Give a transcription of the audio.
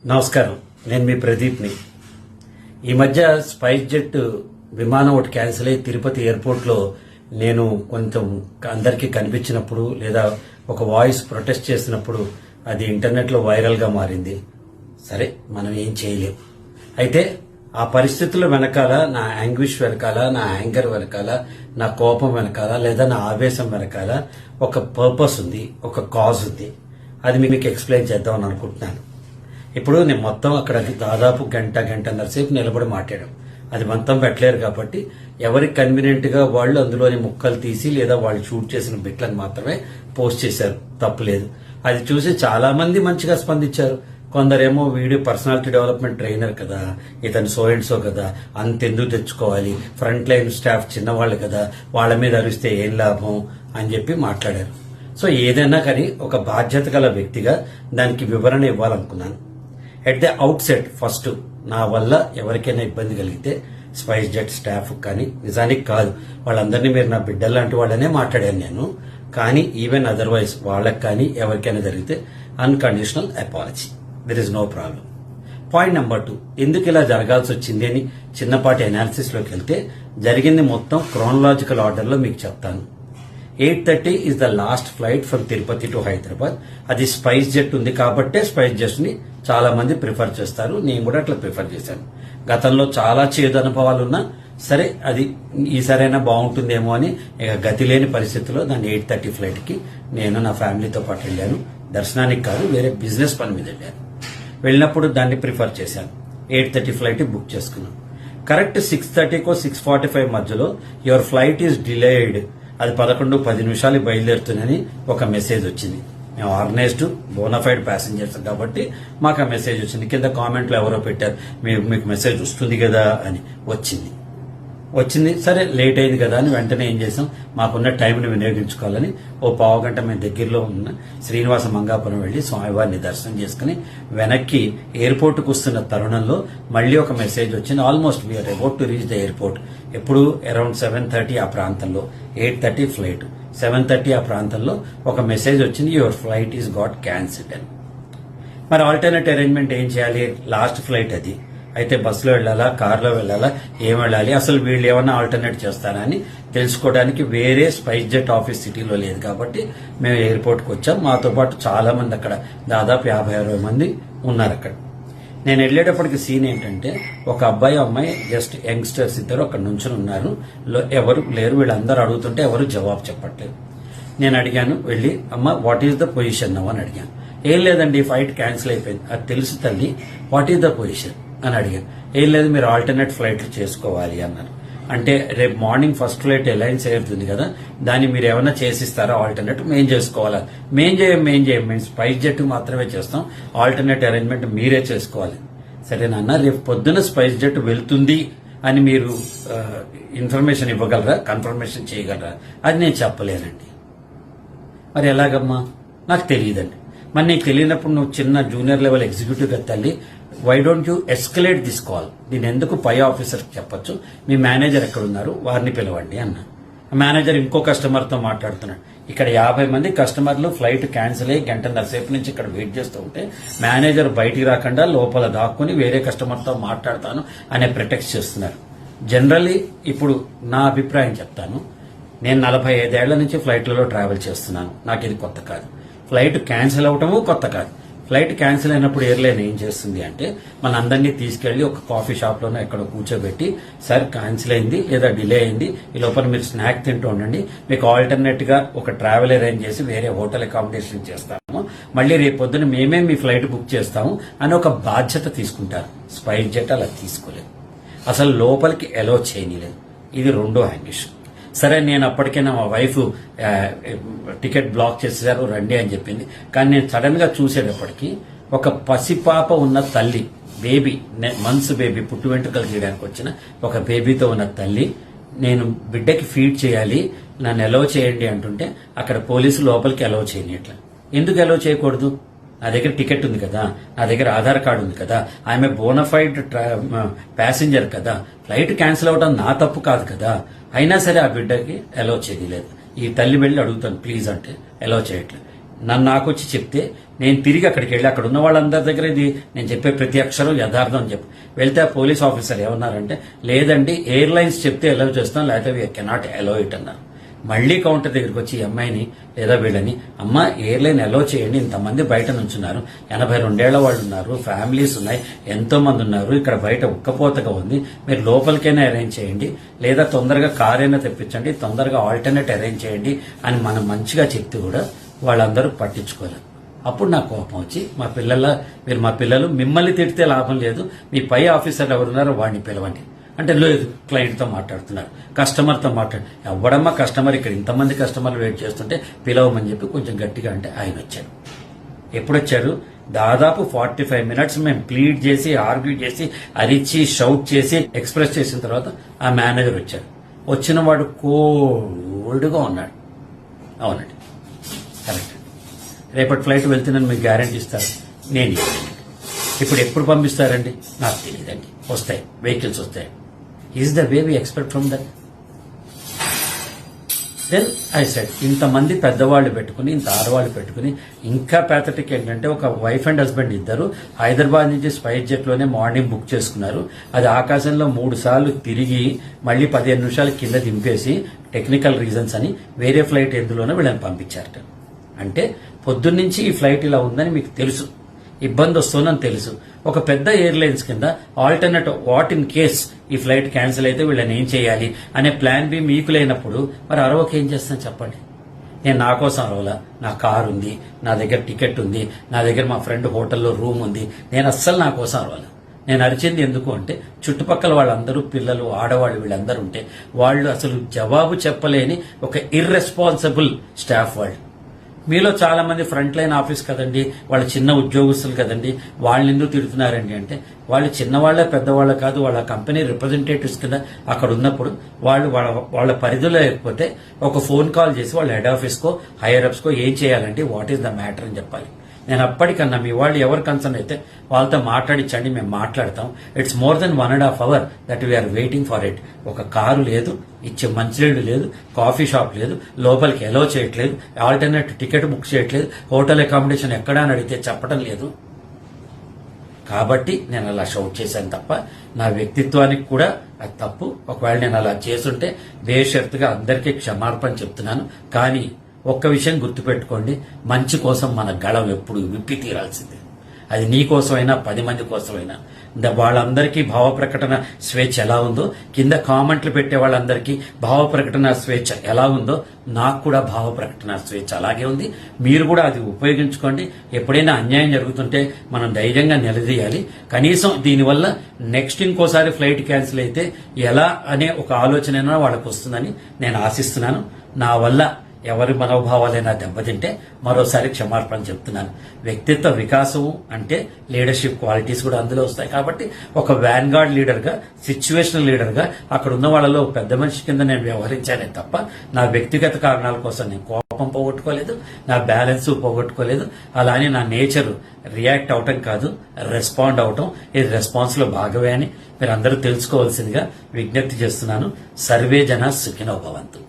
నమస్కారం, నేను మీ ప్రదీప్ని. ఈ మధ్య స్పైస్ జెట్ విమానం ఒకటి క్యాన్సిల్ అయ్యి తిరుపతి ఎయిర్పోర్ట్లో నేను కొంచెం అందరికీ కనిపించినప్పుడు లేదా ఒక వాయిస్ ప్రొటెస్ట్ చేసినప్పుడు అది ఇంటర్నెట్లో వైరల్గా మారింది. సరే, మనం ఏం చేయలేం. అయితే ఆ పరిస్థితుల వెనకాల నా యాంగ్విష్ వెనకాల, నా యాంగర్ వెనకాల, నా కోపం వెనకాల లేదా నా ఆవేశం వెనకాల ఒక పర్పస్ ఉంది, ఒక కాజ్ ఉంది. అది మీకు ఎక్స్ప్లెయిన్ చేద్దామని అనుకుంటున్నాను. ఇప్పుడు నేను మొత్తం అక్కడ దాదాపు గంటన్నర సేపు నిలబడి మాట్లాడాం. అది మొత్తం పెట్టలేరు కాబట్టి ఎవరికి కన్వీనియంట్ గా వాళ్ళు అందులోని ముక్కలు తీసి లేదా వాళ్ళు షూట్ చేసిన బిట్లను మాత్రమే పోస్ట్ చేశారు. తప్పులేదు. అది చూసి చాలా మంది మంచిగా స్పందించారు. కొందరేమో వీడియో పర్సనాలిటీ డెవలప్మెంట్ ట్రైనర్ కదా, ఇతను సో అండ్ సో కదా, అంతెందుకు తెచ్చుకోవాలి, ఫ్రంట్ లైన్ స్టాఫ్ చిన్నవాళ్ళు కదా, వాళ్ళ మీద అరిస్తే ఏం లాభం అని చెప్పి మాట్లాడారు. సో ఏదైనా కానీ ఒక బాధ్యత గల వ్యక్తిగా దానికి వివరణ ఇవ్వాలనుకున్నాను. At the outset first నా వల్ల ఎవరికైనా ఇబ్బంది కలిగితే స్పైస్ జెట్ స్టాఫ్ కానీ, నిజానికి కాదు, వాళ్ళందరినీ మీరు నా బిడ్డలు లాంటి వాళ్ళనే మాట్లాడాను నేను. కానీ ఈవెన్ అదర్వైజ్ వాళ్ళకి కానీ ఎవరికైనా జరిగితే unconditional apology, there is no problem. Point number 2, ఎందుకు ఇలా జరగాల్సి వచ్చింది అని చిన్నపాటి అనాలిసిస్ లోకి వెళ్తే జరిగింది మొత్తం క్రోనలాజికల్ ఆర్డర్ లో మీకు చెప్తాను. 8:30 is the last flight from Tirupati to Hyderabad. అది స్పైస్ జెట్ ఉంది కాబట్టే స్పైస్ జెట్ ని చాలా మంది ప్రిఫర్ చేస్తారు. నేను కూడా అట్లా ప్రిఫర్ చేశాను. గతంలో చాలా చేదు అనుభవాలు ఉన్నా సరే అది ఈసారైనా బాగుంటుందేమో అని ఇక గతి లేని పరిస్థితుల్లో దాన్ని 8:30 ఫ్లైట్ కి నేను నా ఫ్యామిలీతో పాటు వెళ్ళాను. దర్శనానికి కాదు, వేరే బిజినెస్ పని మీద వెళ్ళాను. వెళ్ళినప్పుడు దాన్ని ప్రిఫర్ చేశాను. 8:30 ఫ్లైట్ బుక్ చేసుకున్నాను. కరెక్ట్ 6:30కో 6:45 మధ్యలో యువర్ ఫ్లైట్ ఈస్ డిలేడ్, అది 11:10 బయలుదేరుతుందని ఒక మెసేజ్ వచ్చింది. మేము ఆర్గనైజ్డ్ బోనఫైడ్ ప్యాసింజర్స్ కాబట్టి మాకు ఆ మెసేజ్ వచ్చింది. కింద కామెంట్లో ఎవరో పెట్టారు, మీకు మెసేజ్ వస్తుంది కదా అని. వచ్చింది సరే, లేట్ అయింది కదా అని వెంటనే ఏం చేసాం, మాకున్న టైంని వినియోగించుకోవాలని ఓ పావుగంట మేము దగ్గరలో ఉన్న శ్రీనివాస మంగాపురం వెళ్లి స్వామివారిని దర్శనం చేసుకుని వెనక్కి ఎయిర్పోర్ట్కు వస్తున్న తరుణంలో మళ్లీ ఒక మెసేజ్ వచ్చింది. Almost we're about to reach the airport. ఎప్పుడు అరౌండ్ 7:30 ఆ ప్రాంతంలో, 8:30 ఫ్లైట్, 7:30 ఆ ప్రాంతంలో ఒక మెసేజ్ వచ్చింది, your flight is got cancelled అని. మరి ఆల్టర్నేట్ అరేంజ్మెంట్ ఏం చేయాలి? లాస్ట్ ఫ్లైట్ అది. అయితే బస్సులో వెళ్ళాలా, కార్లో వెళ్ళాలా, ఏం వెళ్ళాలి, అసలు వీళ్ళు ఏమన్నా ఆల్టర్నేట్ చేస్తారా అని తెలుసుకోవడానికి వేరే స్పైస్ జెట్ ఆఫీస్ సిటీలో లేదు కాబట్టి మేము ఎయిర్పోర్ట్కి వచ్చాం. మాతో పాటు చాలా మంది అక్కడ దాదాపు 50-60 మంది ఉన్నారు అక్కడ. నేను వెళ్ళేటప్పటికి సీన్ ఏంటంటే, ఒక అబ్బాయి అమ్మాయి జస్ట్ యంగ్స్టర్స్ ఇద్దరు అక్కడ నుంచుని ఉన్నారు. ఎవరు లేరు. వీళ్ళందరూ అడుగుతుంటే ఎవరు జవాబు చెప్పట్లేదు. నేను అడిగాను వెళ్ళి, అమ్మ what is the position now అని అడిగాను. ఏం లేదండి, ఫ్లైట్ క్యాన్సిల్ అయిపోయింది. అది తెలుసు తల్లి, వాట్ ఈస్ ద పొజిషన్ అని అడిగాను. ఏం లేదు, మీరు ఆల్టర్నేట్ ఫ్లైట్లు చేసుకోవాలి అన్నారు. అంటే రేపు మార్నింగ్ ఫస్ట్ ఫ్లైట్ అలయన్స్ ఎయిర్తుంది కదా, దాన్ని మీరు ఏమైనా చేసిస్తారా ఆల్టర్నేట్? మేం చేసుకోవాలా? మేం చేయం, మేము స్పైస్ జెట్ మాత్రమే చేస్తాం, ఆల్టర్నేట్ అరేంజ్మెంట్ మీరే చేసుకోవాలి. సరేనన్నా, రేపు పొద్దున స్పైస్ జెట్ వెళ్తుంది అని మీరు ఇన్ఫర్మేషన్ ఇవ్వగలరా, కన్ఫర్మేషన్ చేయగలరా? అది నేను చెప్పలేనండి. మరి ఎలాగమ్మా? నాకు తెలియదండి. మరి నీకు తెలియనప్పుడు నువ్వు చిన్న జూనియర్ లెవెల్ ఎగ్జిక్యూటివ్ గా తల్లి, why don't you escalate this call? దీని ఎందుకు పై ఆఫీసర్కి చెప్పొచ్చు, మీ మేనేజర్ ఎక్కడున్నారు వారిని పిలవండి అన్న. మేనేజర్ ఇంకో కస్టమర్తో మాట్లాడుతున్నాడు. ఇక్కడ 50 మంది కస్టమర్లు ఫ్లైట్ క్యాన్సిల్ అయ్యి గంటన్నర సేపు నుంచి ఇక్కడ వెయిట్ చేస్తూ ఉంటే మేనేజర్ బయటికి రాకుండా లోపల దాక్కుని వేరే కస్టమర్తో మాట్లాడతాను అనే ప్రిటెక్స్ట్ చేస్తున్నారు. జనరల్లీ ఇప్పుడు నా అభిప్రాయం చెప్తాను. నేను 45 ఏళ్ల నుంచి ఫ్లైట్లలో ట్రావెల్ చేస్తున్నాను. నాకు ఇది కొత్త కాదు. ఫ్లైట్ క్యాన్సిల్ అవటము కొత్త కాదు. ఫ్లైట్ క్యాన్సిల్ అయినప్పుడు ఎయిర్లైన్ ఏం చేస్తుంది అంటే, మన అందరినీ తీసుకెళ్లి ఒక కాఫీ షాప్ లోనే ఎక్కడ కూర్చోబెట్టి, సార్ క్యాన్సిల్ అయింది లేదా డిలే అయింది, ఈ లోపల మీరు స్నాక్ తింటూ ఉండండి, మీకు ఆల్టర్నేట్ గా ఒక ట్రావెల్ అరేంజ్ చేసి వేరే హోటల్ అకామిడేషన్ చేస్తాము, మళ్ళీ రేపు పొద్దున మేమే మీ ఫ్లైట్ బుక్ చేస్తాము అని ఒక బాధ్యత తీసుకుంటారు. స్పైస్ జెట్ అలా తీసుకోలేదు. అసలు లోపలికి అలో చేయలేదు. ఇది రెండో యాంగిష్. సరే, నేను అప్పటికైనా మా వైఫ్ టికెట్ బ్లాక్ చేసేసారు రండి అని చెప్పింది. కానీ నేను సడన్ గా చూసేటప్పటికి ఒక పసిపాప ఉన్న తల్లి, బేబీ, మంత్స్ బేబీ, పుట్టు వెంట్రుకలు చేయడానికి వచ్చిన ఒక బేబీతో ఉన్న తల్లి, నేను బిడ్డకి ఫీడ్ చేయాలి, నన్ను అలౌ చేయండి అంటుంటే అక్కడ పోలీసులు లోపలికి అలౌ చేయనిట్లా. ఎందుకు అలౌ చేయకూడదు? నా దగ్గర టికెట్ ఉంది కదా, నా దగ్గర ఆధార్ కార్డు ఉంది కదా, ఐఎమ్ ఏ బోనఫైడ్ ప్యాసింజర్ కదా, ఫ్లైట్ క్యాన్సిల్ అవడం నా తప్పు కాదు కదా. అయినా సరే ఆ బిడ్డకి అలౌ చేయలేదు. ఈ తల్లి వెళ్ళి అడుగుతాను ప్లీజ్ అంటే అలౌ చేయట్లేదు. నాకు వచ్చి చెప్తే నేను తిరిగి అక్కడికి వెళ్ళి అక్కడ ఉన్న వాళ్ళందరి దగ్గర ఇది నేను చెప్పే ప్రతి అక్షరం యథార్థం అని చెప్పి వెళ్తే ఆ పోలీస్ ఆఫీసర్ ఏమన్నారంటే, లేదండి ఎయిర్లైన్స్ చెప్తే అలౌ చేస్తాం, లేకపోతే వీ కెనాట్ అలౌ ఇట్ అన్నారు. మళ్లీ కౌంటర్ దగ్గరికి వచ్చి ఈ అమ్మాయిని లేదా వీళ్ళని, అమ్మ ఎయిర్లైన్ అలౌ చేయండి, ఇంతమంది బయట నుంచున్నారు, 82 వాళ్ళు ఉన్నారు, ఫ్యామిలీస్ ఉన్నాయి, ఎంతో మంది ఉన్నారు, ఇక్కడ బయట ఉక్కపోతగా ఉంది, మీరు లోపలికైనా అరేంజ్ చేయండి, లేదా తొందరగా కార్ అయినా తెప్పించండి, తొందరగా ఆల్టర్నేట్ అరేంజ్ చేయండి అని మనం మంచిగా చెప్తే కూడా వాళ్ళందరూ పట్టించుకోలేదు. అప్పుడు నాకు కోపం వచ్చి, మీరు మా పిల్లలు మిమ్మల్ని తిడితే లాభం లేదు, మీ పై ఆఫీసర్ ఎవరున్నారో వాడిని పిలవండి అంటే, లేదు క్లయింట్తో మాట్లాడుతున్నారు, కస్టమర్తో ఎవడమ్మా కస్టమర్, ఇక్కడ ఇంతమంది కస్టమర్లు వెయిట్ చేస్తుంటే పిలవమని చెప్పి కొంచెం గట్టిగా అంటే ఆయన వచ్చాడు. ఎప్పుడొచ్చారు? దాదాపు 45 మినిట్స్ మేము ప్లీడ్ చేసి, ఆర్గ్యూ చేసి, అరిచి, షౌట్ చేసి, ఎక్స్ప్రెస్ చేసిన తర్వాత ఆ మేనేజర్ వచ్చాడు. వచ్చిన వాడు కోల్డ్గా ఉన్నాడు. అవునండి, కరెక్ట్. రేపటి ఫ్లైట్ వెళ్తున్నాను మీకు గ్యారంటీ ఇస్తారు, నేను ఇవ్వలేను. ఇప్పుడు ఎప్పుడు పంపిస్తారండి? నాకు తెలియదండి. వస్తాయి, వెహికల్స్ వస్తాయి. Is the way we expect from that? Then I said, ఇంతమంది పెద్దవాళ్ళు పెట్టుకుని, ఇంత ఆడవాళ్ళు పెట్టుకుని, ఇంకా ప్యాథటిక్ ఏంటంటే ఒక వైఫ్ అండ్ హస్బెండ్ ఇద్దరు హైదరాబాద్ నుంచి స్పైస్ జెట్ లోనే మార్నింగ్ బుక్ చేసుకున్నారు. అది ఆకాశంలో 3 సార్లు తిరిగి మళ్ళీ 15 నిమిషాలు కింద దింపేసి టెక్నికల్ రీజన్స్ అని వేరే ఫ్లైట్ ఎందులోనో వీళ్ళని పంపించారట. అంటే పొద్దున్నుంచి ఈ ఫ్లైట్ ఇలా ఉందని మీకు తెలుసు, ఇబ్బంది వస్తుందని తెలుసు. ఒక పెద్ద ఎయిర్లైన్స్ కింద ఆల్టర్నేట్ వాట్ ఇన్ కేస్ ఈ ఫ్లైట్ క్యాన్సిల్ అయితే వీళ్ళని ఏం చేయాలి అనే ప్లాన్ బి మీకు లేనప్పుడు మరి అరవక ఏం చేస్తాను చెప్పండి? నేను నా కోసం అరవలా, నా కారు ఉంది, నా దగ్గర టికెట్ ఉంది, నా దగ్గర మా ఫ్రెండ్ హోటల్లో రూమ్ ఉంది, నేను అస్సలు నా కోసం అరవలా. నేను అరిచింది ఎందుకు అంటే, చుట్టుపక్కల వాళ్ళందరూ పిల్లలు, ఆడవాళ్ళు వీళ్ళందరూ ఉంటే వాళ్ళు అసలు జవాబు చెప్పలేని ఒక ఇర్రెస్పాన్సిబుల్ స్టాఫ్ వాళ్ళు. మీలో చాలా మంది ఫ్రంట్ లైన్ ఆఫీస్ కదండి, వాళ్ళు చిన్న ఉద్యోగస్తులు కదండి, వాళ్ళని ఎందుకు తిడుతున్నారండి అంటే, వాళ్ళు చిన్నవాళ్లే పెద్దవాళ్ళ కాదు, వాళ్ళ కంపెనీ రిప్రజెంటేటివ్స్ కింద అక్కడ ఉన్నప్పుడు వాళ్ళు వాళ్ళ పరిధిలో లేకపోతే ఒక ఫోన్ కాల్ చేసి వాళ్ళ హెడ్ ఆఫీస్ కో హైయర్ అప్స్ కో ఏం చేయాలంటే వాట్ ఈస్ ద మ్యాటర్ అని చెప్పాలి. నేను అప్పటికన్నా మీ వాళ్ళు ఎవరు కన్సర్న్ అయితే వాళ్ళతో మాట్లాడించండి, మేము మాట్లాడతాం. It's more than 1.5 hours that we're waiting for it. ఒక కారు లేదు, ఇచ్చే మంచినీళ్ళు లేదు, కాఫీ షాప్ లేదు, లోపలికి ఎలో చేయట్లేదు, ఆల్టర్నేట్ టికెట్ బుక్ చేయట్లేదు, హోటల్ అకామిడేషన్ ఎక్కడా అని అడిగితే చెప్పడం లేదు. కాబట్టి నేను అలా షౌట్ చేశాను తప్ప నా వ్యక్తిత్వానికి కూడా అది తప్పు. ఒకవేళ నేను అలా చేసుంటే బేషరతుగా అందరికీ క్షమార్పణ చెప్తున్నాను. కానీ ఒక్క విషయం గుర్తుపెట్టుకోండి, మంచి కోసం మన గళం ఎప్పుడు విప్పి తీరాల్సిందే. అది నీ కోసమైనా 10 మంది కోసమైనా. వాళ్ళందరికీ భావ ప్రకటన స్వేచ్ఛ ఎలా ఉందో, కింద కామెంట్లు పెట్టే వాళ్ళందరికీ భావ ప్రకటన స్వేచ్ఛ ఎలా ఉందో, నాకు కూడా భావ ప్రకటన స్వేచ్ఛ అలాగే ఉంది. మీరు కూడా అది ఉపయోగించుకోండి. ఎప్పుడైనా అన్యాయం జరుగుతుంటే మనం ధైర్యంగా నిలదీయాలి. కనీసం దీనివల్ల నెక్స్ట్ ఇంకోసారి ఫ్లైట్ క్యాన్సిల్ అయితే ఎలా అనే ఒక ఆలోచన వాళ్ళకు వస్తుందని నేను ఆశిస్తున్నాను. నా వల్ల ఎవరి మనోభావాలైనా దెబ్బతింటే మరోసారి క్షమార్పణ చెప్తున్నాను. వ్యక్తిత్వ వికాసం అంటే లీడర్షిప్ క్వాలిటీస్ కూడా అందులో వస్తాయి. కాబట్టి ఒక వ్యాన్గార్డ్ లీడర్ గా, సిచ్యువేషనల్ లీడర్ గా అక్కడ ఉన్న వాళ్ళలో పెద్ద మనిషి కింద నేను వ్యవహరించానే తప్ప నా వ్యక్తిగత కారణాల కోసం నేను కోపం పోగొట్టుకోలేదు, నా బ్యాలెన్స్ పోగొట్టుకోలేదు. అలానే నా నేచర్ రియాక్ట్ అవటం కాదు, రెస్పాండ్ అవటం. ఇది రెస్పాన్స్ లో భాగమే అని మీరు అందరూ తెలుసుకోవాల్సిందిగా విజ్ఞప్తి చేస్తున్నాను. సర్వే జన సుఖినో భవంతు.